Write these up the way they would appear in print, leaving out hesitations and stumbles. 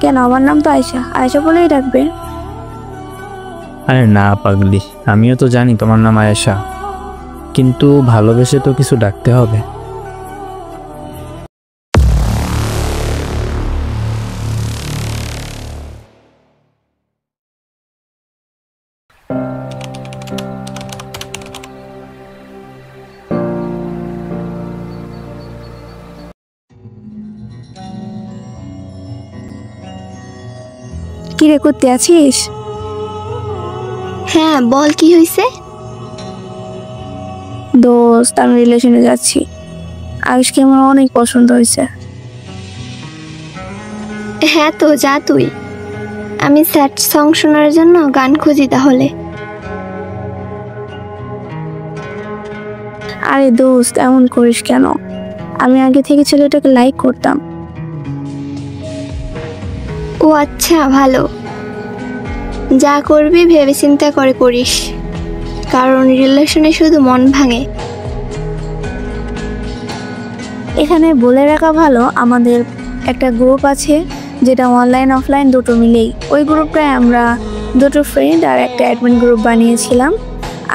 কেন, আমার নাম তো আয়েশা, আয়েশা বলেই ডাকবে। আরে না পাগলি, আমিও তো জানি তোমার নাম আয়েশা, কিন্তু ভালোবেসে তো কিছু ডাকতে হবে। কি রে, করতে আছিস? হ্যাঁ বল, কি হয়েছে? দোস্ত, আমি রিলেশনে যাচ্ছি। আয়ুষকে আমার অনেক পছন্দ হয়েছে। হ্যাঁ তো যা তুই। আমি স্যাড সং শোনার জন্য গান খুঁজি তাহলে। আরে দোস্ত, এমন করিস কেন? আমি আগে থেকে ছেলেটাকে লাইক করতাম। ও আচ্ছা, ভালো। যা করবি ভেবে চিন্তা করে করিস, কারণ রিলেশনে শুধু মন ভাঙে। এখানে বলে রাখা ভালো, আমাদের একটা গ্রুপ আছে যেটা অনলাইন অফলাইন দুটো মিলেই। ওই গ্রুপটায় আমরা দুটো ফ্রেন্ড আর একটা অ্যাডমিন গ্রুপ বানিয়েছিলাম।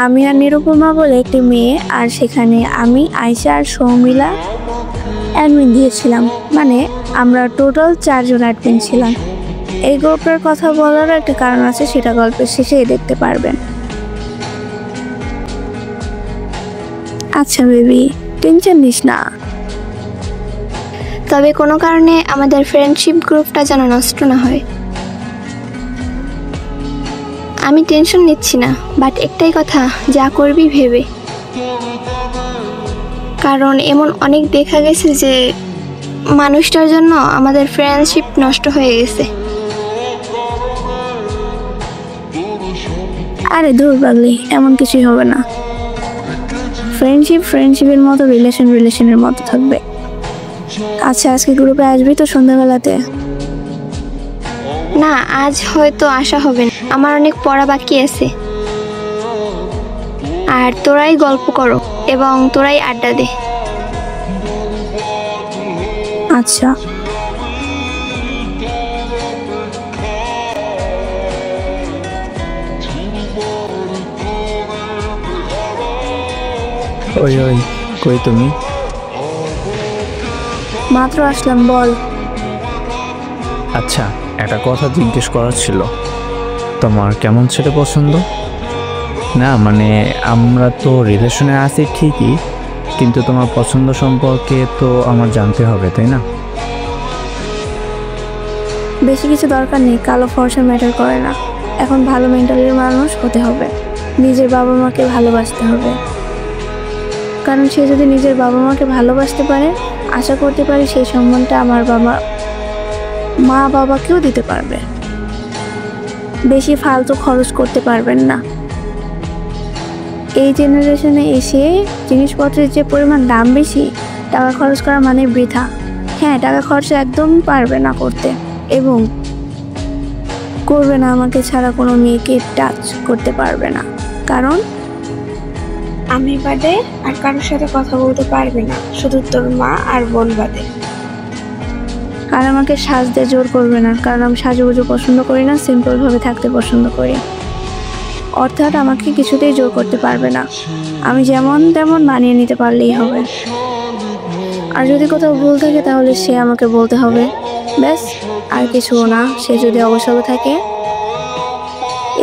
আমি আর নিরুপমা বলে একটি মেয়ে, আর সেখানে আমি, আয়েশা আর সৌমিলা অ্যাডমিন দিয়েছিলাম। মানে আমরা টোটাল 4 জন অ্যাডমিন ছিলাম। এই গ্রুপটার কথা বলার একটা কারণ আছে, সেটা গল্পের শেষেই দেখতে পারবেন। আচ্ছা বেবি, টেনশন নিস না। তবে কোনো কারণে আমাদের ফ্রেন্ডশিপ গ্রুপটা যেন নষ্ট না হয়। আমি টেনশন নিচ্ছি না, বাট একটাই কথা, যা করবি ভেবে। কারণ এমন অনেক দেখা গেছে যে মানুষটার জন্য আমাদের ফ্রেন্ডশিপ নষ্ট হয়ে গেছে। আরে দূর পাগলি, এমন কিছুই হবে না। ফ্রেন্ডশিপ ফ্রেন্ডশিপের মতো, রিলেশন রিলেশনের মতো থাকবে। আচ্ছা, আজকে গ্রুপে আসবি তো সন্ধ্যাবেলাতে? না, আজ হয়তো আসা হবে না, আমার অনেক পড়া বাকি আছে। আর তোরাই গল্প করো এবং তোরাই আড্ডা দে। আচ্ছা। ওই ওই, কই তুমি? মাত্র আসলাম, বল। আচ্ছা, একটা কথা জিজ্ঞেস করার ছিল, তোমার কেমন ছেলে পছন্দ? না মানে আমরা তো রিলেশনে আছি ঠিকই, কিন্তু তোমার পছন্দ সম্পর্কে তো আমার জানতে হবে, তাই না? বেশি কিছু দরকার নেই, কালো ফর্সা ম্যাটার করে না। এখন ভালো মেন্টালের মানুষ হতে হবে, নিজের বাবা মাকে ভালোবাসতে হবে। কারণ সে যদি নিজের বাবা মাকে ভালোবাসতে পারে, আশা করতে পারি সেই সম্মানটা আমার মা বাবাকেও দিতে পারবে। বেশি ফালতু খরচ করতে পারবেন না। এই জেনারেশনে এসে জিনিসপত্রের যে পরিমাণ দাম বেশি, টাকা খরচ করা মানে বৃথা। হ্যাঁ, টাকা খরচ একদম পারবে না করতে, এবং করবে না। আমাকে ছাড়া কোনো মেয়েকে টাচ করতে পারবে না, কারণ আমি বাদে আর কারোর সাথে কথা বলতে পারবে না, শুধু তোর মা আর বোন বাদে। আর আমাকে সাজতে জোর করবে না, কারণ আমি সাজুগুজু পছন্দ করি না, সিম্পলভাবে থাকতে পছন্দ করি। অর্থাৎ আমাকে কিছুতেই জোর করতে পারবে না, আমি যেমন তেমন মানিয়ে নিতে পারলেই হবে। আর যদি কোথাও ভুল থাকে তাহলে সে আমাকে বলতে হবে, ব্যাস, আর কিছু না। সে যদি অবসর থাকে,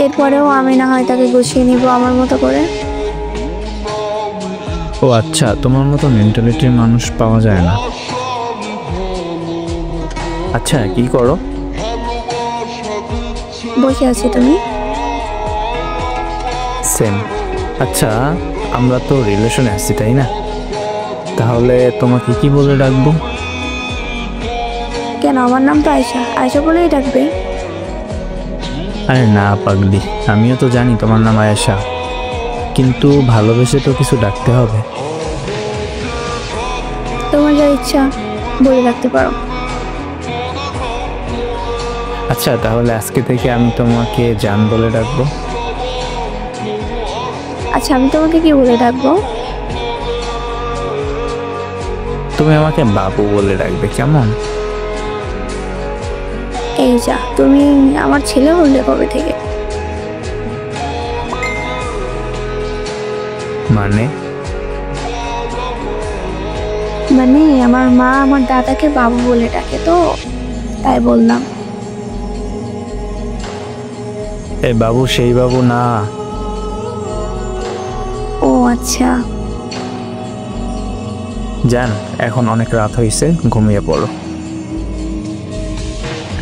এরপরেও আমি না হয় তাকে গুছিয়ে নিব আমার মতো করে। ও আচ্ছা, তোমার মতো মেন্টালিটির মানুষ পাওয়া যায় না। আচ্ছা, কি করো? বসে আছি, তুমি? সেম। আচ্ছা, আমরা তো রিলেশনে আছি তাই না? তাহলে তোমাকে কি বলে ডাকবো? কেন, আমার নাম তো আয়েশা, আয়েশা বলেই ডাকবে। আরে না পাগলি, আমিও তো জানি তোমার নাম আয়েশা, কিন্তু ভালোবেসে তো কিছু ডাকতে হবে। তোমার যা ইচ্ছা বলে রাখতে পারো। আচ্ছা, তাহলে আজকে থেকে আমি তোমাকে জান বলে ডাকবো। আচ্ছা, আমি তোমাকে কি বলে ডাকবো? তুমি আমাকে বাবু বলে ডাকবে, কেমন? এই যা, তুমি আমার ছেলে হলে কবে থেকে? মানে মানে আমার মা আমার দাদাকে বাবু বলে ডাকে তো, তাই বললাম। এই বাবু সেই বাবু না। ও আচ্ছা। জান, এখন অনেক রাত হয়েছে, ঘুমিয়ে পড়ো।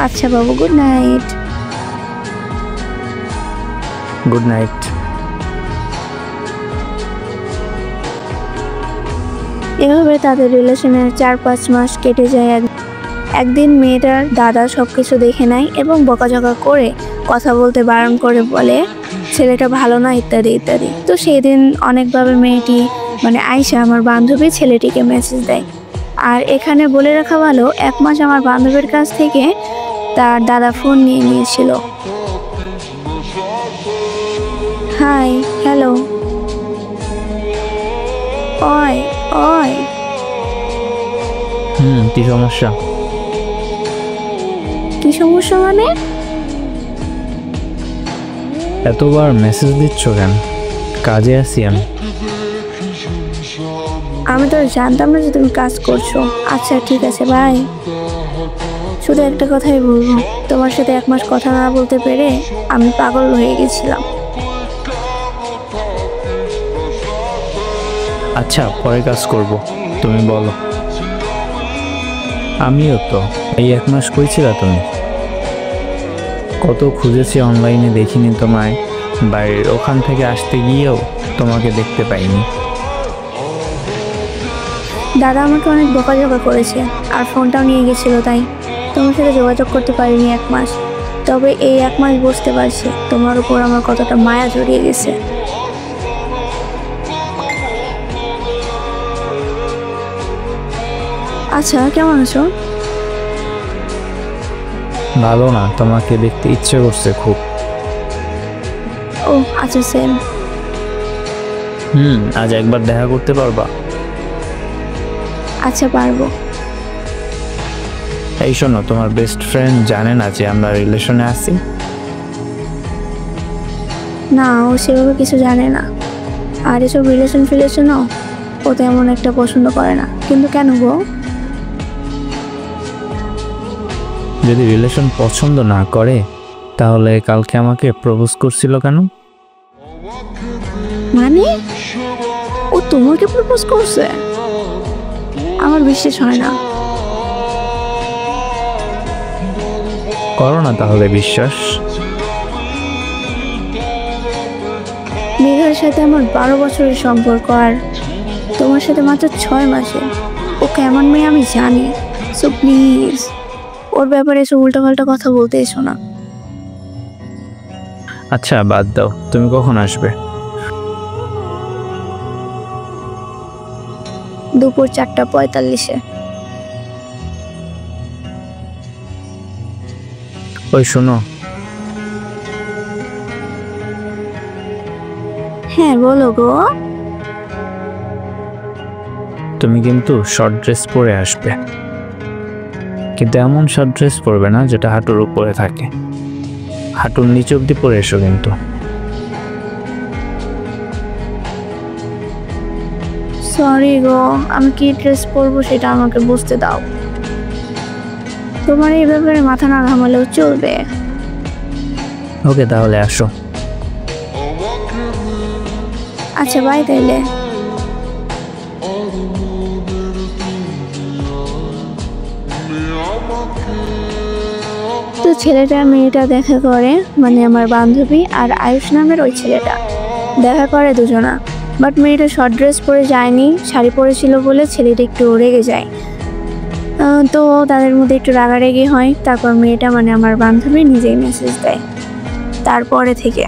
আচ্ছা বাবু, গুড নাইট। Good night. এভাবে তাদের রিলেশনের 4-5 মাস কেটে যায়। একদিন মেয়েটার দাদা সবকিছু দেখে নেয় এবং বকাঝকা করে কথা বলতে বারণ করে, বলে ছেলেটা ভালো না ইত্যাদি ইত্যাদি। তো সেই দিন অনেকভাবে মেয়েটি মানে আয়শা আমার বান্ধবী ছেলেটিকে মেসেজ দেয়। আর এখানে বলে রাখা ভালো, 1 মাস আমার বান্ধবীর কাছ থেকে তার দাদা ফোন নিয়ে নিয়েছিল। হাই, হ্যালো, ওই ওই। কি সমস্যা? কি সমস্যা মানে? এতবার মেসেজ দিচ্ছ কেন? কাজে আছি আমি। আমি তো জানতাম না যে তুমি কাজ করছো। আচ্ছা ঠিক আছে, বাই। শুধু একটা কথাই বলবো, তোমার সাথে 1 মাস কথা না বলতে পেরে আমি পাগল হয়ে গেছিলাম। আচ্ছা, পরে কাজ করব, তুমি বলো। আমিও তো। এই 1 মাস কই ছিলা তুমি? কত খুঁজেছি অনলাইনে, দেখিনি তোমায়। বাইরের ওখান থেকে আসতে গিয়েও তোমাকে দেখতে পাইনি। দাদা আমাকে অনেক বকাঝকা করেছে আর ফোনটাও নিয়ে গেছিল, তাই তোমার সাথে যোগাযোগ করতে পারিনি 1 মাস। তবে এই 1 মাস বুঝতে পারছি তোমার উপর আমার কতটা মায়া জড়িয়ে গেছে। আচ্ছা, কেমন আছো? ভালো না, তোমাকে দেখতে ইচ্ছে করছে খুব। ও আচ্ছা, সেম। আজ একবার দেখা করতে পারবা? আচ্ছা, পারবো। এই শোনো, তোমার বেস্ট ফ্রেন্ড জানে না যে আমরা রিলেশনে আছি? না, ও সেভাবে কিছু জানে না। আর এসব রিলেশনও ও তেমন একটা পছন্দ করে না। কিন্তু কেন গো? যদি রিলেশন পছন্দ না করে তাহলে কালকে আমাকে প্রপোজ করছিল কেন? মানে ও তোমাকে প্রপোজ করছে? আমার বিশ্বাস হয় না। করো না তাহলে বিশ্বাস। মেঘার সাথে আমার 12 বছরের সম্পর্ক, আর তোমার সাথে মাত্র 6 মাসে। ও কেমন মেয়ে আমি জানি। সো প্লিজ ওর ব্যাপারে এসব উল্টোপাল্টা কথা বলতে এসো না। আচ্ছা বাদ দাও, তুমি কখন আসবে? দুপুর 4:45-এ। ওই শোনো, হ্যাঁ বলো গো। তুমি কিন্তু শর্ট ড্রেস পরে আসবে, কিন্তু এমন শর্ট ড্রেস পরবে না যেটা হাঁটুর উপরে থাকে। হাঁটুর নিচে অব্দি পরে এসো কিন্তু। সরি গো, আমি কি ড্রেস পরবো সেটা আমাকে বুঝতে দাও। তোমার এই ব্যাপারে মাথা না ঘামালেও চলবে। ওকে, তাহলে আসো। আচ্ছা বাই তাইলে। তো ছেলেটা মেয়েটা দেখা করে, মানে আমার বান্ধবী আর আয়ুষ নামের ওই ছেলেটা দেখা করে দুজনা। বাট মেয়েটা শর্ট ড্রেস পরে যায়নি, শাড়ি পরেছিল বলে ছেলেটা একটু রেগে যায়। তো তাদের মধ্যে একটু রাগারাগি হয়। তারপর মেয়েটা মানে আমার বান্ধবী নিজেই মেসেজ দেয়। তারপরে থেকে